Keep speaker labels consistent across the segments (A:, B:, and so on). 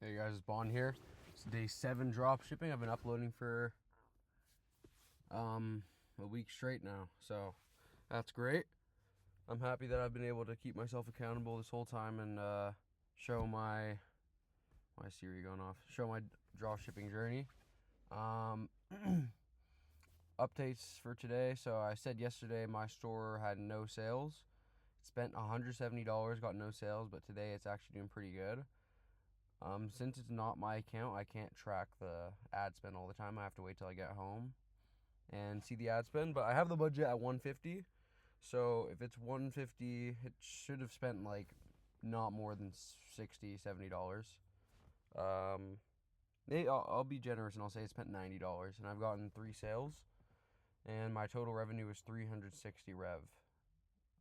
A: Hey guys, it's Bond here. It's day 7 drop shipping. I've been uploading for a week straight now, so that's great. I'm happy that I've been able to keep myself accountable this whole time and show my Siri going off. Show my drop shipping journey. Updates for today. So I said yesterday my store had no sales. Spent $170, got no sales, but today it's actually doing pretty good. Since it's not my account, I can't track the ad spend all the time. I have to wait till I get home and see the ad spend. But I have the budget at $150. So if it's $150, it should have spent like not more than $60, $70. I'll be generous and I'll say I spent $90, and I've gotten 3 sales, and my total revenue is 360 rev.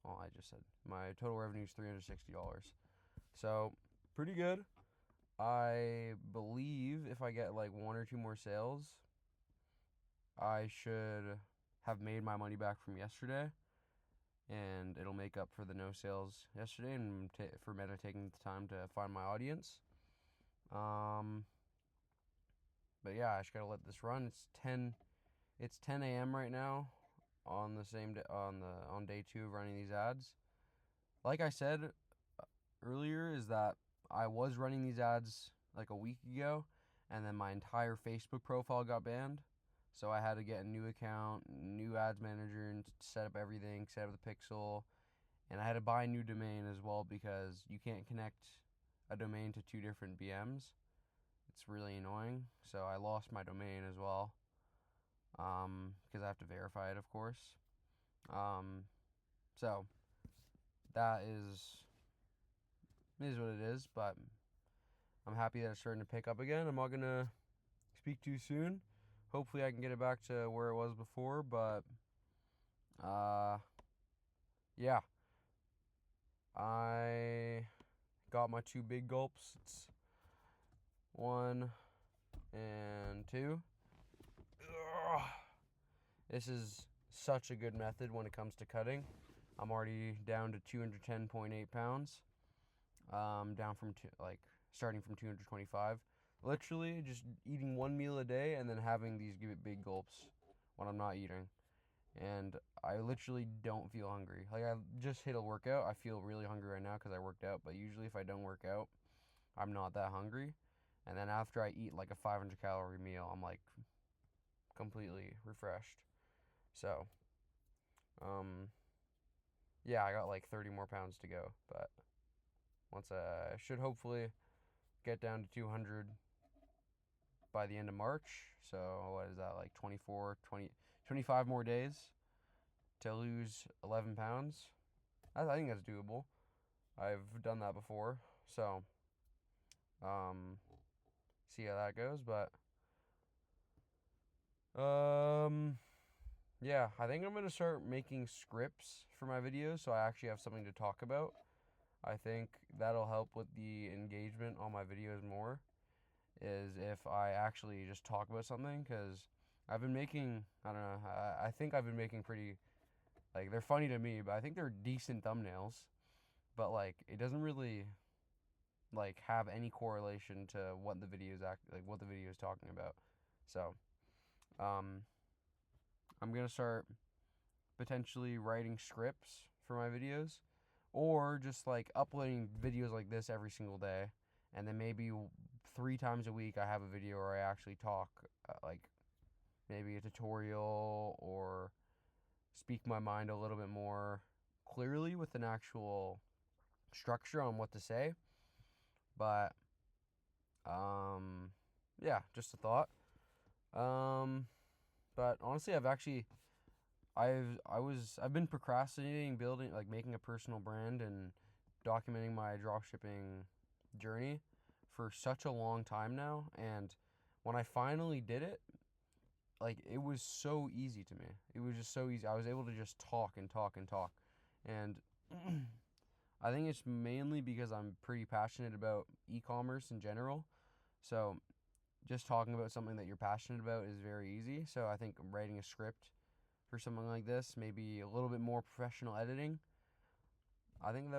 A: Oh, I just said my total revenue is $360. So pretty good. I believe if I get like 1 or 2 more sales, I should have made my money back from yesterday, and it'll make up for the no sales yesterday and for Meta taking the time to find my audience. But yeah, I just gotta let this run. It's 10 a.m. right now on the same day, on day 2 of running these ads. Like I said earlier, is that I was running these ads like a week ago, and then my entire Facebook profile got banned. So I had to get a new account, new ads manager, and set up everything, set up the pixel, and I had to buy a new domain as well because you can't connect a domain to 2 different BMs. It's really annoying. So I lost my domain as well, because I have to verify it, of course. So that is what it is, but I'm happy that it's starting to pick up again. I'm not going to speak too soon. Hopefully I can get it back to where it was before, but yeah. I got my 2 big gulps. It's 1 and 2. Ugh. This is such a good method when it comes to cutting. I'm already down to 210.8 pounds. Down from starting from 225. Literally just eating 1 meal a day and then having these big gulps when I'm not eating. And I literally don't feel hungry. Like, I just hit a workout. I feel really hungry right now because I worked out. But usually if I don't work out, I'm not that hungry. And then after I eat like a 500 calorie meal, I'm like completely refreshed. So, yeah, I got like 30 more pounds to go. But once I should hopefully get down to 200 by the end of March. So what is that, like 25 more days to lose 11 pounds? I think that's doable. I've done that before. So see how that goes. But yeah, I think I'm going to start making scripts for my videos so I actually have something to talk about. I think that'll help with the engagement on my videos more, is if I actually just talk about something, because I've been making, I don't know, I think I've been making pretty, like, they're funny to me, but I think they're decent thumbnails, but like it doesn't really like have any correlation to what the video is talking about. So I'm gonna start potentially writing scripts for my videos, or just like uploading videos like this every single day, and then maybe 3 times a week I have a video where I actually talk, like maybe a tutorial, or speak my mind a little bit more clearly with an actual structure on what to say. But yeah, just a thought. But honestly, I've been procrastinating building, like, making a personal brand and documenting my dropshipping journey for such a long time now, and when I finally did it, like, it was so easy to me. It was just so easy. I was able to just talk and talk and talk. And I think it's mainly because I'm pretty passionate about e-commerce in general. So just talking about something that you're passionate about is very easy. So I think writing a script for something like this, maybe a little bit more professional editing, I think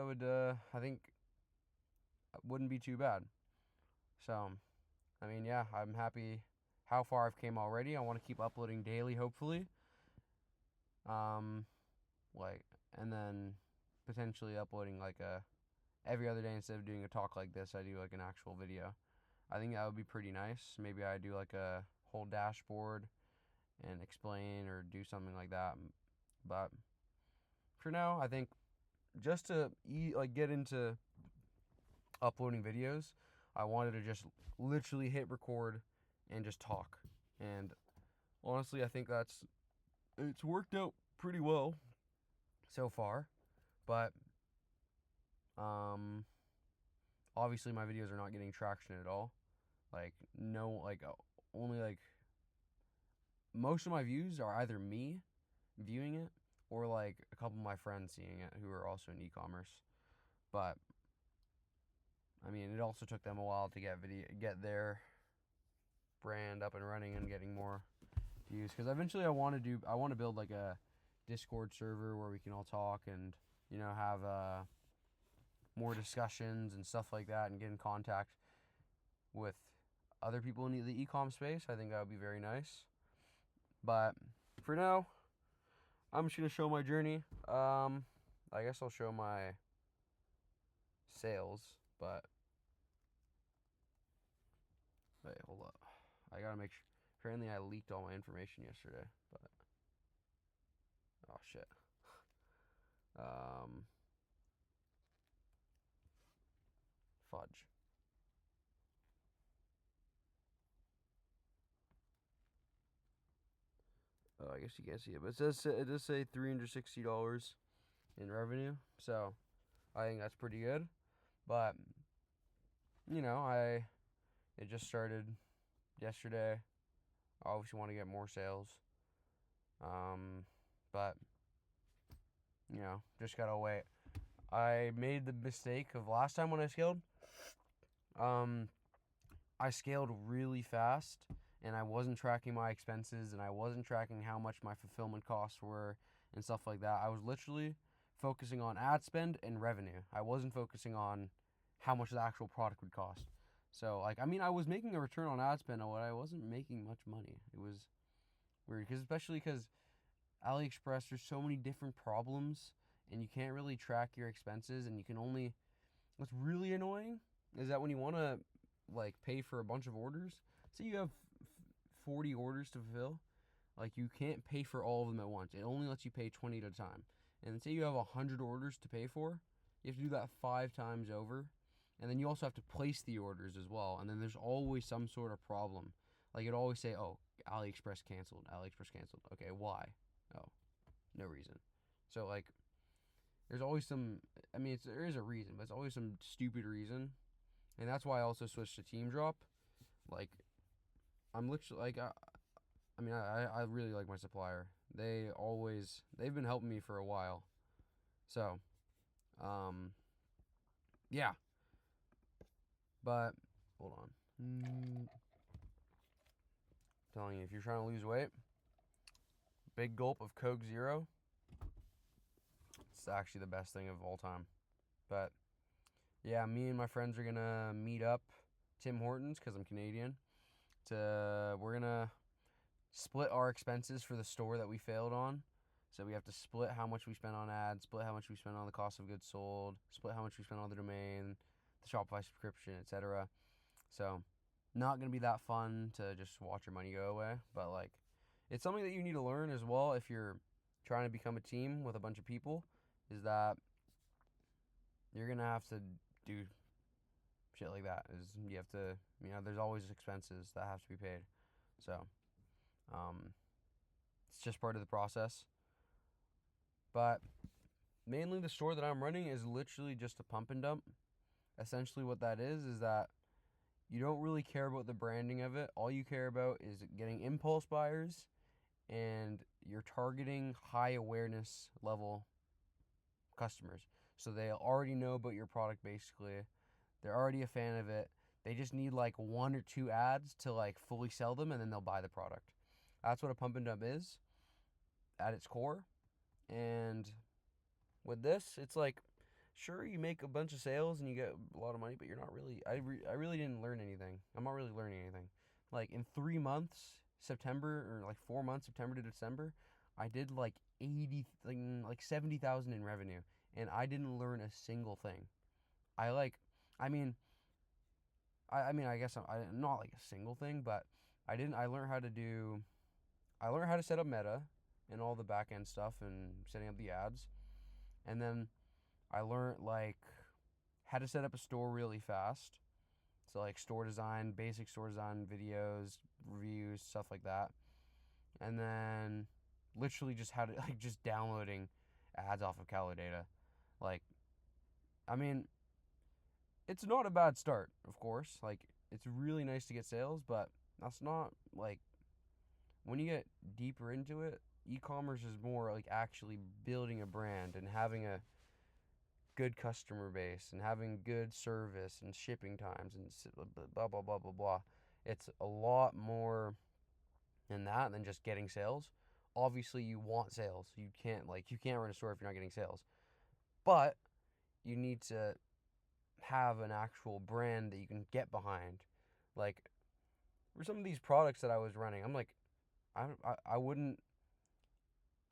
A: wouldn't be too bad. So, I mean, yeah, I'm happy how far I've came already. I want to keep uploading daily, hopefully. Like, and then potentially uploading like every other day instead of doing a talk like this. I do like an actual video. I think that would be pretty nice. Maybe I do like a whole dashboard and explain or do something like that. But for now, I think just to get into uploading videos, I wanted to just literally hit record and just talk. And honestly, I think it's worked out pretty well so far. But obviously my videos are not getting traction at all. Like no, like only like most of my views are either me viewing it or like a couple of my friends seeing it who are also in e-commerce. But I mean, it also took them a while to get their brand up and running and getting more views, because eventually I want to build like a Discord server where we can all talk and have more discussions and stuff like that, and get in contact with other people in the e-com space. I think that would be very nice. But for now, I'm just gonna show my journey. I guess I'll show my sales, but wait, hold up. I gotta make sure. Apparently, I leaked all my information yesterday, but oh shit. Fudge. Oh, I guess you can't see it, but it does say $360 in revenue, so I think that's pretty good. But it just started yesterday. I obviously want to get more sales, but just gotta wait. I made the mistake of last time when I scaled. I scaled really fast, and I wasn't tracking my expenses, and I wasn't tracking how much my fulfillment costs were and stuff like that. I was literally focusing on ad spend and revenue. I wasn't focusing on how much the actual product would cost. So, I was making a return on ad spend, but I wasn't making much money. It was weird, especially because AliExpress, there's so many different problems, and you can't really track your expenses, and you can only... What's really annoying is that when you want to pay for a bunch of orders, say you have 40 orders to fulfill, you can't pay for all of them at once. It only lets you pay 20 at a time. And say you have 100 orders to pay for, you have to do that 5 times over. And then you also have to place the orders as well. And then there's always some sort of problem. Like, it'd always say, oh, AliExpress canceled. AliExpress canceled. Okay, why? Oh, no reason. So, there's always some... there is a reason, but it's always some stupid reason. And that's why I also switched to Team Drop. I'm literally... I really like my supplier. They've been helping me for a while. So, yeah. But, hold on. Telling you, if you're trying to lose weight, big gulp of Coke Zero. It's actually the best thing of all time. But, yeah, me and my friends are going to meet up Tim Hortons, because I'm Canadian. We're going to split our expenses for the store that we failed on. So we have to split how much we spend on ads, split how much we spend on the cost of goods sold, split how much we spend on the domain, the Shopify subscription, etc. So not going to be that fun to just watch your money go away. But it's something that you need to learn as well if you're trying to become a team with a bunch of people, is that you're going to have to do shit like that. You have to, there's always expenses that have to be paid. So it's just part of the process. But mainly the store that I'm running is literally just a pump and dump. Essentially what that is that you don't really care about the branding of it. All you care about is getting impulse buyers, and you're targeting high awareness level customers. So they already know about your product basically. They're already a fan of it. They just need 1 or 2 ads to fully sell them, and then they'll buy the product. That's what a pump and dump is at its core. And with this, it's sure, you make a bunch of sales and you get a lot of money, but you're not really. I really didn't learn anything. I'm not really learning anything. Like in 3 months, September or like 4 months, September to December, I did like 80, like 70,000 in revenue, and I didn't learn a single thing. I like, I mean, I mean, I guess I not like a single thing, but I didn't. I learned how to do. I learned how to set up Meta and all the back end stuff and setting up the ads, and then I learned like how to set up a store really fast. So like store design, basic store design videos, reviews, stuff like that. And then literally just how to like just downloading ads off of Calidata. Like I mean, it's not a bad start, of course. Like it's really nice to get sales, but that's not like when you get deeper into it, e-commerce is more like actually building a brand and having a good customer base and having good service and shipping times and blah blah blah blah blah. It's a lot more than that than just getting sales. Obviously, you want sales. You can't run a store if you're not getting sales. But you need to have an actual brand that you can get behind. Like for some of these products that I was running, I'm like I wouldn't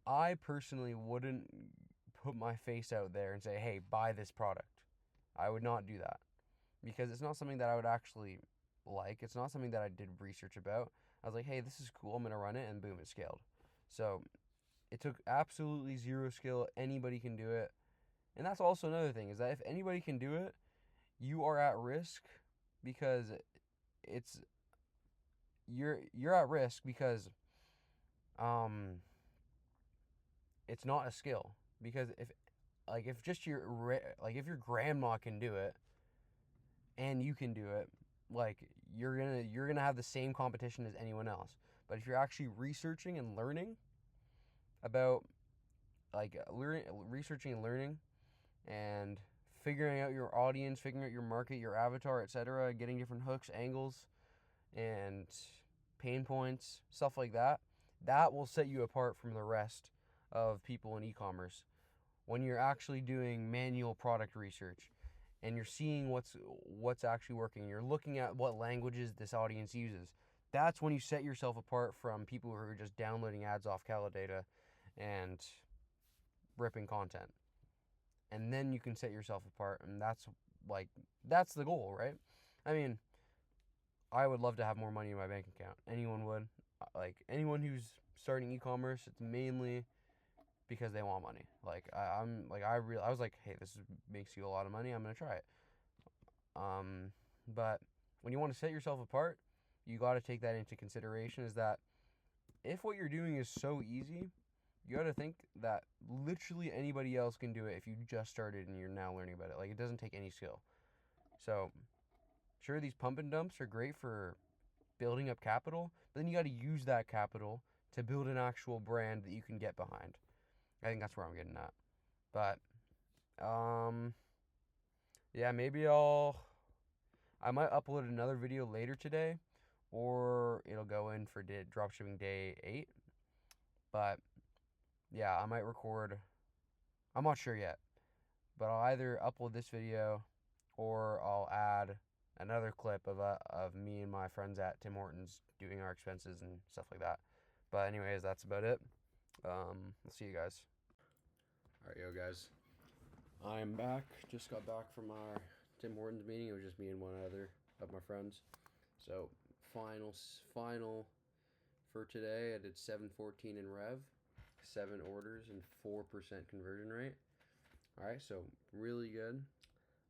A: I personally wouldn't put my face out there and say, "Hey, buy this product." I would not do that because it's not something that I would actually like. It's not something that I did research about. I was like, "Hey, this is cool. I'm going to run it," and boom, it scaled. So, it took absolutely zero skill. Anybody can do it. And that's also another thing is that if anybody can do it, you are at risk because it's you're at risk because um it's not a skill because if just if your grandma can do it and you can do it, like you're gonna have the same competition as anyone else. But if you're actually researching and learning about researching and learning and figuring out your audience, figuring out your market, your avatar, etc., getting different hooks, angles, and pain points, stuff like that, that will set you apart from the rest of people in e-commerce. When you're actually doing manual product research and you're seeing what's actually working, you're looking at what languages this audience uses. That's when you set yourself apart from people who are just downloading ads off Calidata and ripping content. And then you can set yourself apart, and that's the goal, right? I mean, I would love to have more money in my bank account. Anyone would. Like anyone who's starting e-commerce, it's mainly because they want money. Like I was like, hey, makes you a lot of money. I'm gonna try it. But when you want to set yourself apart, you got to take that into consideration. Is that if what you're doing is so easy, you got to think that literally anybody else can do it if you just started and you're now learning about it. Like it doesn't take any skill. So sure, these pump and dumps are great for building up capital, but then you got to use that capital to build an actual brand that you can get behind. I think that's where I'm getting at. But yeah, maybe I might upload another video later today, or it'll go in for dropshipping day 8. But yeah, I might record. I'm not sure yet, but I'll either upload this video, or I'll add another clip of me and my friends at Tim Hortons doing our expenses and stuff like that. But anyways, that's about it. I'll see you guys. Alright, yo guys. I'm back. Just got back from our Tim Hortons meeting. It was just me and one other of my friends. So final for today. I did 714 in rev, 7 orders, and 4% conversion rate. All right, so really good.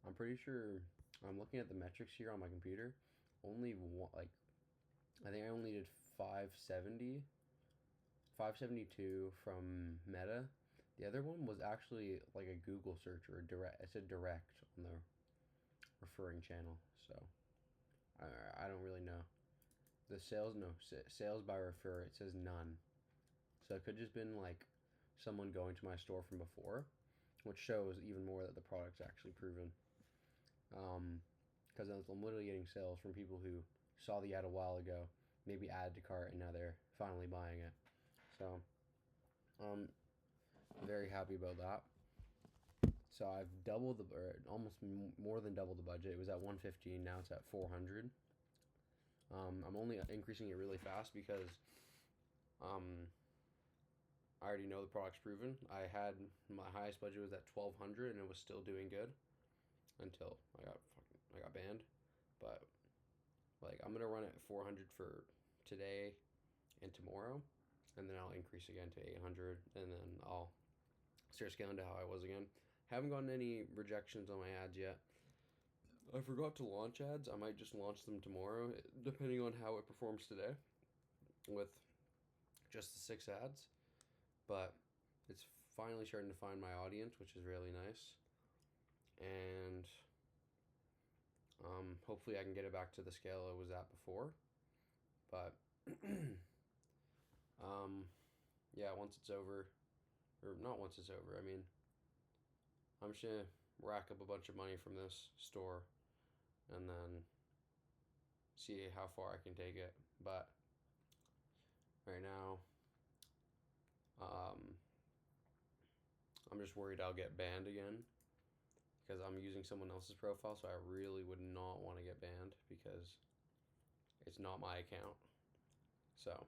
A: I'm pretty sure I'm looking at the metrics here on my computer. Only one, I think I only did 572 from Meta. The other one was actually like a Google search or a direct. It said direct on the referring channel. So I don't really know. The sales by refer. It says none. So it could just been like someone going to my store from before, which shows even more that the product's actually proven. Because I'm literally getting sales from people who saw the ad a while ago, maybe added to cart, and now they're finally buying it. So, very happy about that. So I've doubled or almost more than doubled the budget. It was at 115. Now it's at 400. I'm only increasing it really fast because um, I already know the product's proven. I had my highest budget was at 1,200 and it was still doing good until I got banned. But like I'm gonna run it at 400 for today and tomorrow, and then I'll increase again to 800, and then I'll start scaling to how I was again. Haven't gotten any rejections on my ads yet. I forgot to launch ads. I might just launch them tomorrow, depending on how it performs today, with just the 6 ads. But it's finally starting to find my audience, which is really nice. And hopefully I can get it back to the scale it was at before. But yeah, once it's over, or not once it's over, I mean, I'm just gonna rack up a bunch of money from this store and then see how far I can take it. But right now, I'm just worried I'll get banned again because I'm using someone else's profile, so I really would not want to get banned because it's not my account. So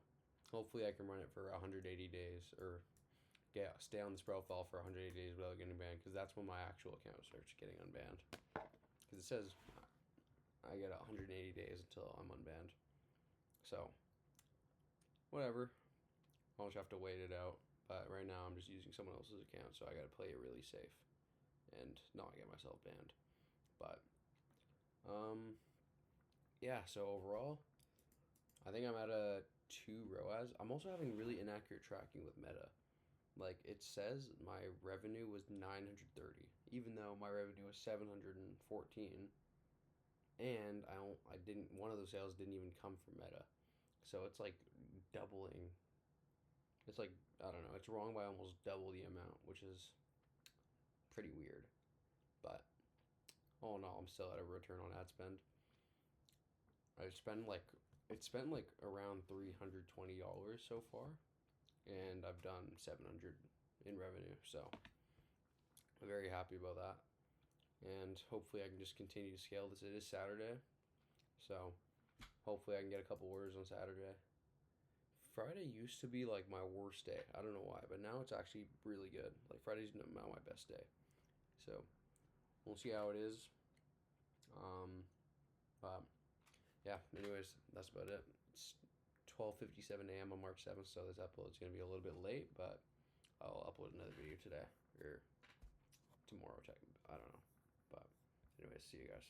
A: hopefully I can run it for 180 days or stay on this profile for 180 days without getting banned, because that's when my actual account starts getting unbanned. Because it says I get 180 days until I'm unbanned. So whatever, I'll just have to wait it out. But right now I'm just using someone else's account, so I gotta play it really safe and not get myself banned. But yeah, so overall I think I'm at a 2 ROAS. I'm also having really inaccurate tracking with Meta. Like it says my revenue was 930, even though my revenue was 714, and I didn't one of those sales didn't even come from Meta. So it's like doubling. It's like, I don't know, it's wrong by almost double the amount, which is pretty weird. But all in all, I'm still at a return on ad spend. It spent like around $320 so far, and I've done 700 in revenue. So I'm very happy about that, and hopefully I can just continue to scale this. It is Saturday, so hopefully I can get a couple orders on Saturday. Friday used to be like my worst day. I don't know why, but now it's actually really good. Like Friday's not my best day, so we'll see how it is. But yeah, anyways, that's about it. It's 12:57 a.m. on March 7th, so this upload is gonna be a little bit late, but I'll upload another video today or tomorrow. I don't know, but anyways, see you guys.